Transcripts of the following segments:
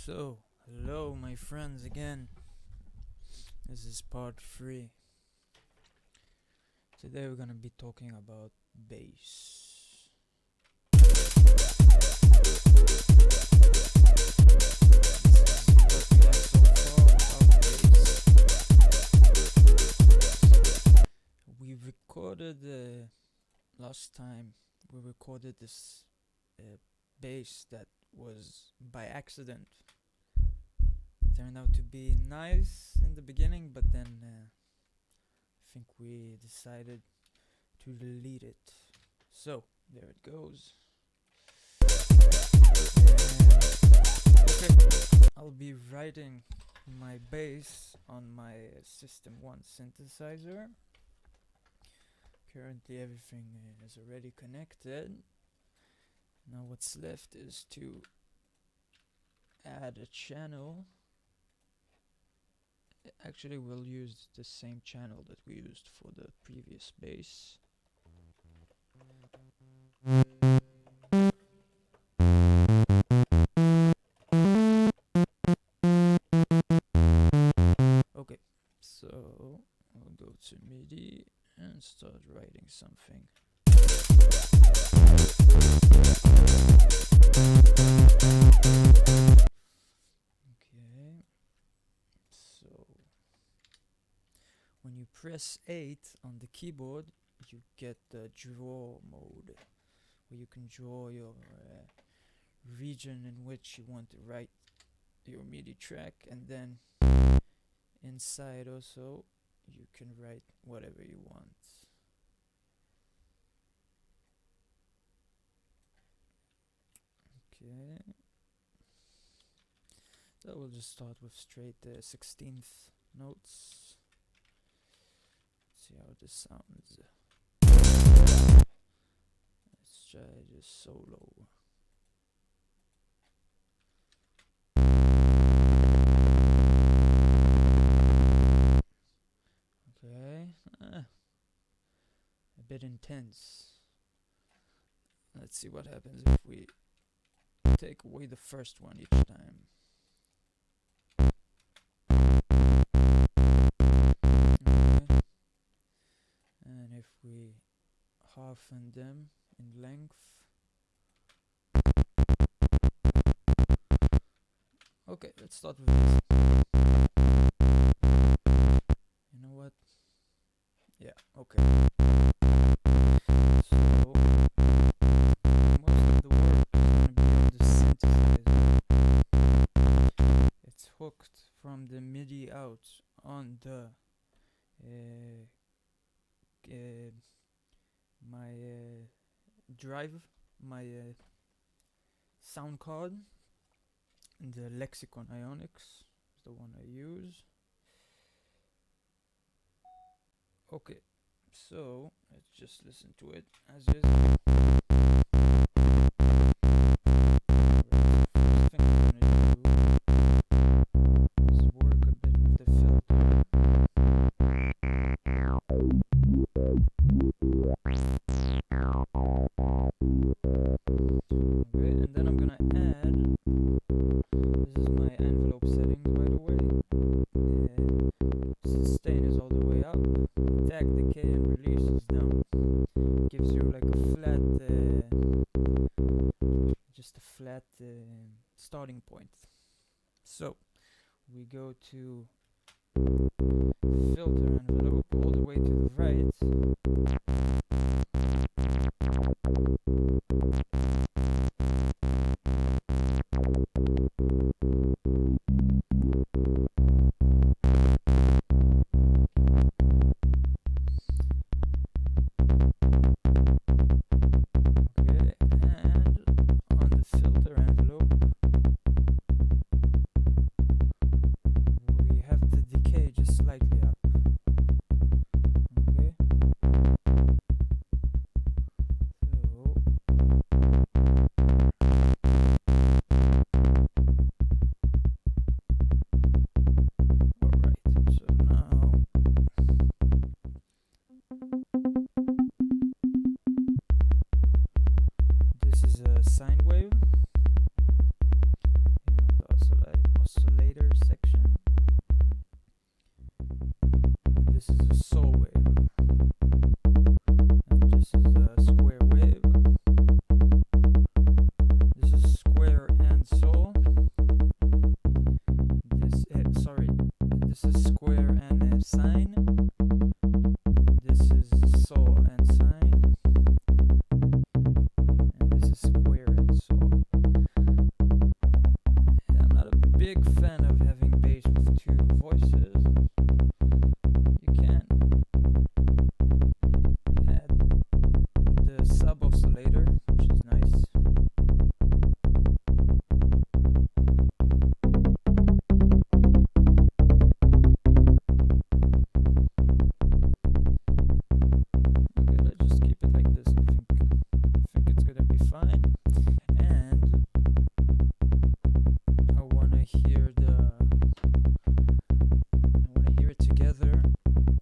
So, hello my friends again. This is part 3. Today we're gonna be talking about bass. We recorded last time. We recorded this bass that was by accident. Turned out to be nice in the beginning, but then I think we decided to delete it. So there it goes. Okay, I'll be writing my bass on my System 1 synthesizer. Currently everything is already connected. Now what's left is to add a channel. Actually, we'll use the same channel that we used for the previous bass. Okay, so I'll go to MIDI and start writing something. Okay, so when you press 8 on the keyboard, you get the draw mode, where you can draw your region in which you want to write your MIDI track, and then inside also you can write whatever you want. Okay, so we'll just start with straight 16th notes. Let's see how this sounds. Let's try just solo. Okay, a bit intense. Let's see what happens if we take away the first one each time. Okay. And if we halfen them in length. Okay, let's start with this. You know what? Yeah, okay. So most of the work is gonna be on the synthesizer. It's hooked from the MIDI out on the my drive, my sound card, and the Lexicon Ionics is the one I use. Okay, so let's just listen to it as is. First thing I'm gonna do is work a bit with the filter. Okay, and then I'm gonna add, this is my envelope settings by the way. Sustain is all the way up, attack, decay and release is down. Gives you like a flat, just a flat starting point. So we go to filter envelope all the way to the right. this is a saw wave, and this is a square wave. This is square and saw. This is square and sine. This is saw and sine, and this is square and saw. I'm not a big fan of having bass with two voices. You can add the sub oscillator, which is nice. Okay, let's just keep it like this. I think it's gonna be fine. And I wanna hear it together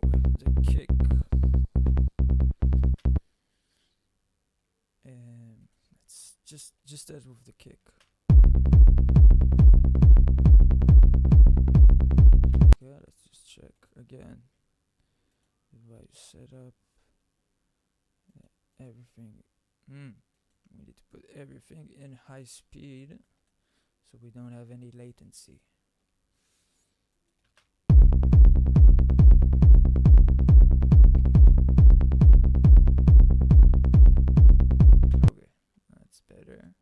with the kick. And it's just as with the kick. Okay, let's just check again. Device setup. Everything. We need to put everything in high speed so we don't have any latency. Okay, that's better.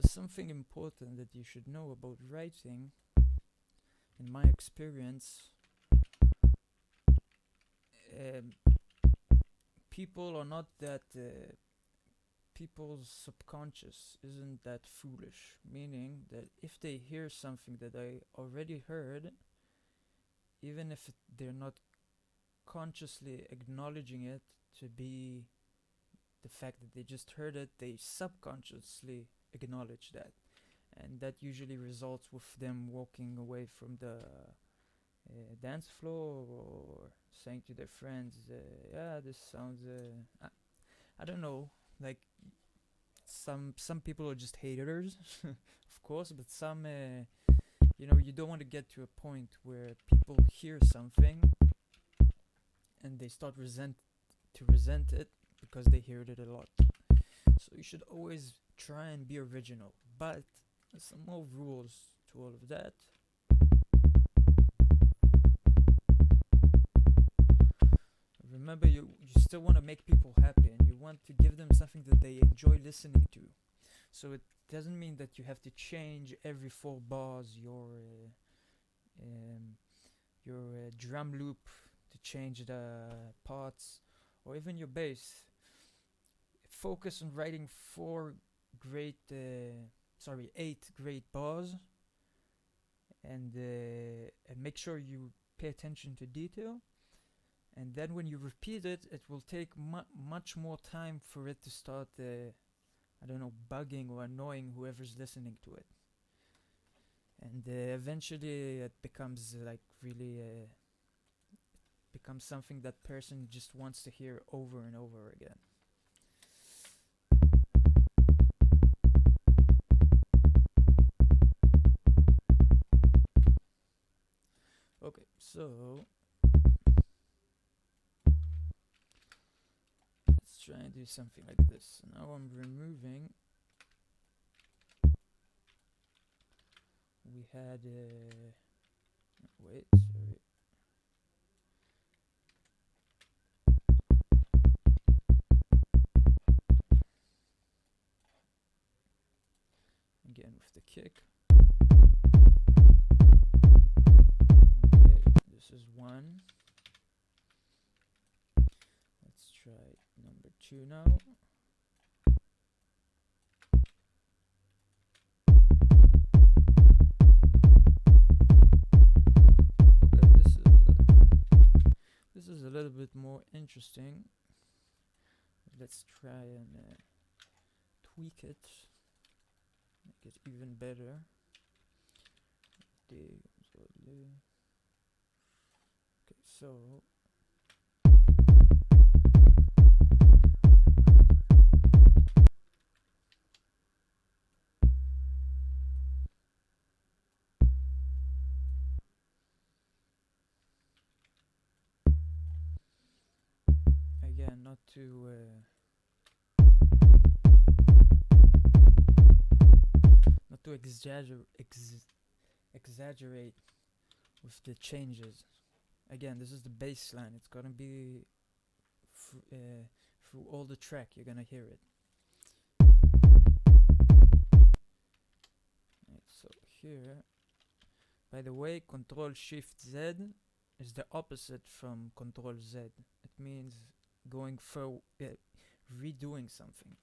Something important that you should know about writing, in my experience, people are not that people's subconscious isn't that foolish, meaning that if they hear something that I already heard, even if they're not consciously acknowledging it to be the fact that they just heard it, they subconsciously acknowledge that, and that usually results with them walking away from the dance floor or saying to their friends, yeah, this sounds I don't know, like some people are just haters of course, but some you don't want to get to a point where people hear something and they start to resent it because they heard it a lot. So you should always try and be original, but there's some more rules to all of that. Remember, you still want to make people happy, and you want to give them something that they enjoy listening to. So it doesn't mean that you have to change every 4 bars your drum loop to change the parts, or even your bass. Focus on writing 8 great bars, and make sure you pay attention to detail. And then when you repeat it, it will take much more time for it to start, bugging or annoying whoever's listening to it. And eventually it becomes becomes something that person just wants to hear over and over again. Okay, so let's try and do something like this. Now I'm removing. We had Wait, sorry. Again with the kick. Okay, this is 1. Let's try number 2 now. This is a little bit more interesting. Let's try and tweak it, make it even better. Okay, so again, not to exaggerate with the changes. Again, this is the bass line. It's gonna be through all the track. You're gonna hear it. Right, so here, by the way, Control Shift Z is the opposite from Control Z. It means going for redoing something.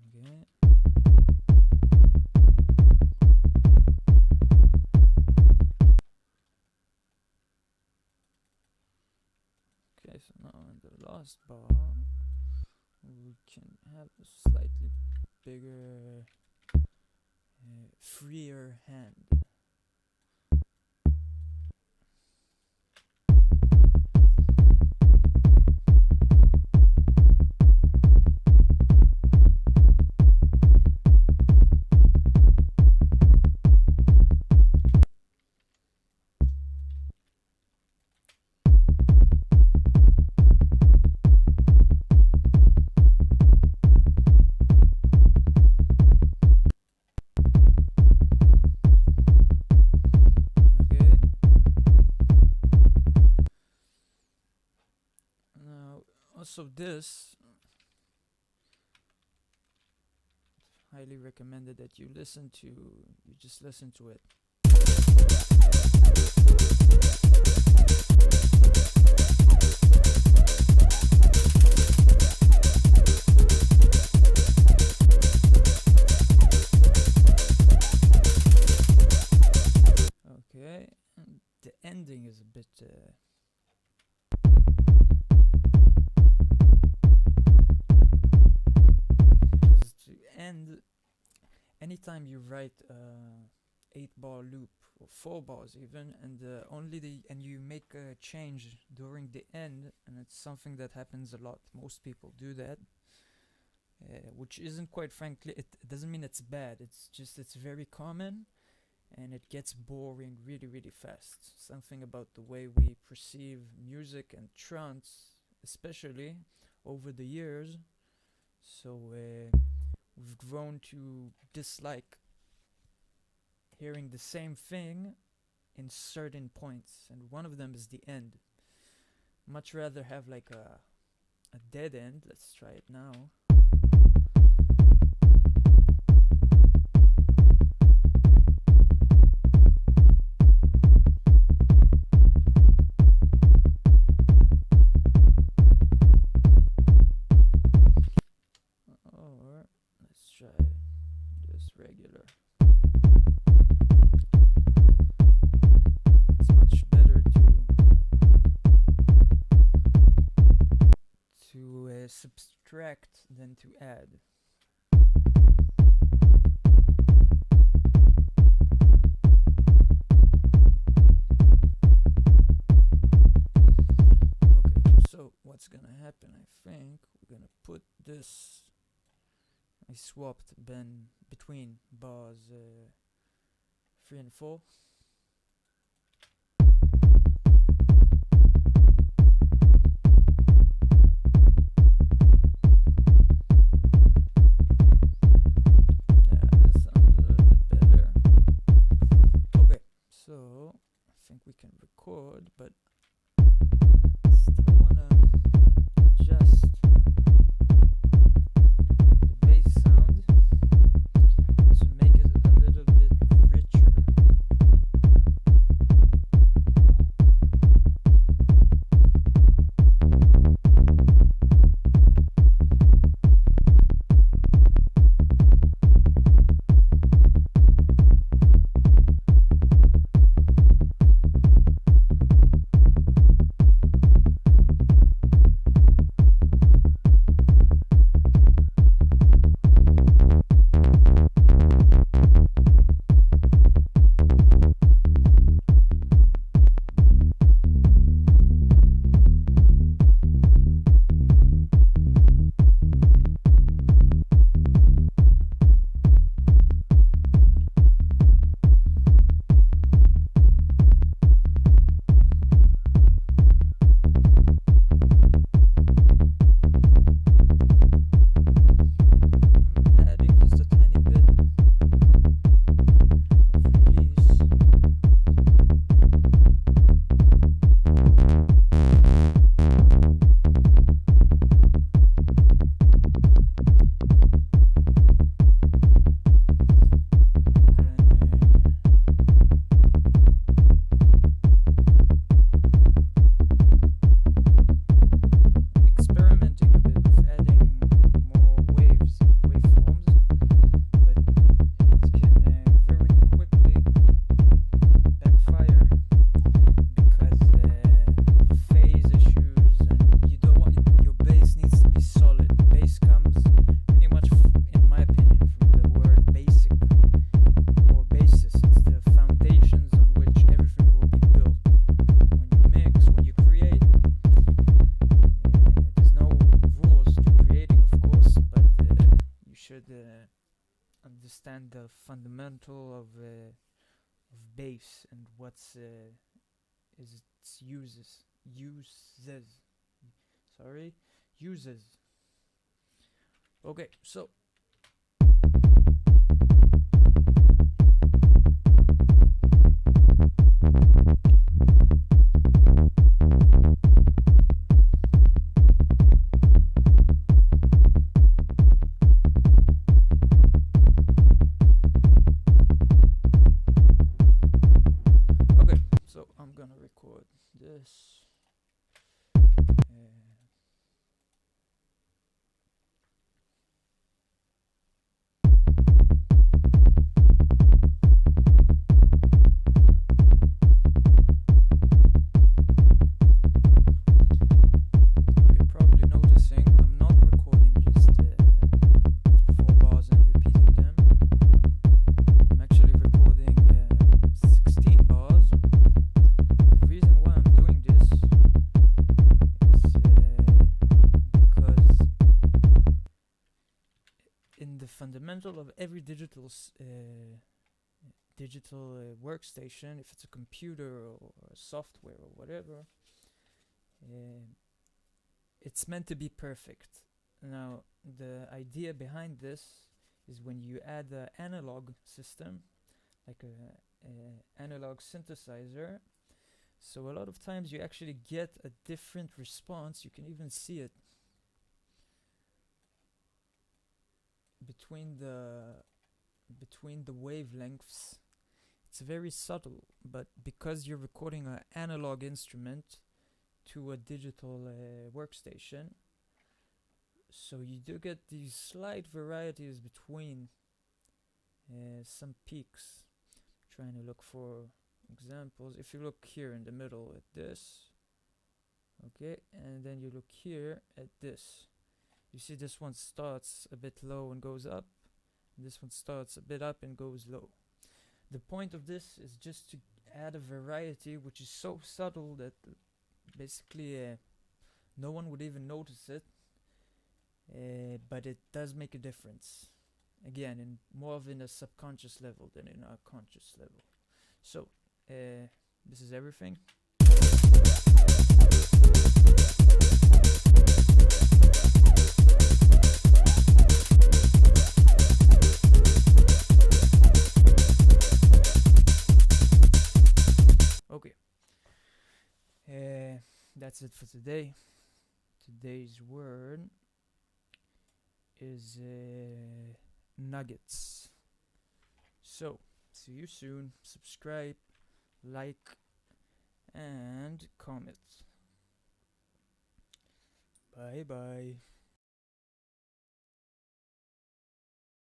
Okay. Okay, so now in the last bar we can have a slightly bigger, freer hand. Also this, highly recommended that you just listen to it. Okay, and the ending is a bit and anytime you write 8-bar loop or 4 bars even, and and you make a change during the end, and it's something that happens a lot. Most people do that, which isn't, quite frankly, it doesn't mean it's bad. It's just it's very common, and it gets boring really, really fast. Something about the way we perceive music and trance, especially over the years. So we've grown to dislike hearing the same thing in certain points, and one of them is the end. Much rather have like a dead end. Let's try it now. Or let's try just regular. It's much better to subtract than to add. Okay, so what's gonna happen? I think we're gonna put this. I swapped between bars 3 and 4. think we can record, but still wanna adjust the bass sound to make it a little bit richer. Understand the fundamental of bass and what's is its uses. Okay, so I'm gonna record this. You're probably noticing I'm not recording just 4 bars and repeating them. I'm actually recording 16 bars. The reason why I'm doing this is because in the fundamental of every digital workstation, if it's a computer or a software or whatever, it's meant to be perfect. Now, the idea behind this is when you add an analog system, like a analog synthesizer, so a lot of times you actually get a different response. You can even see it between the wavelengths. It's very subtle, but because you're recording an analog instrument to a digital workstation, so you do get these slight varieties between some peaks. Trying to look for examples. If you look here in the middle at this, okay, and then you look here at this, you see this one starts a bit low and goes up, and this one starts a bit up and goes low. The point of this is just to add a variety which is so subtle that basically no one would even notice it, but it does make a difference. Again, in more of in a subconscious level than in a conscious level. So this is everything. Okay. that's it for today. Today's word is nuggets. So, see you soon. Subscribe, like, and comment. Bye bye.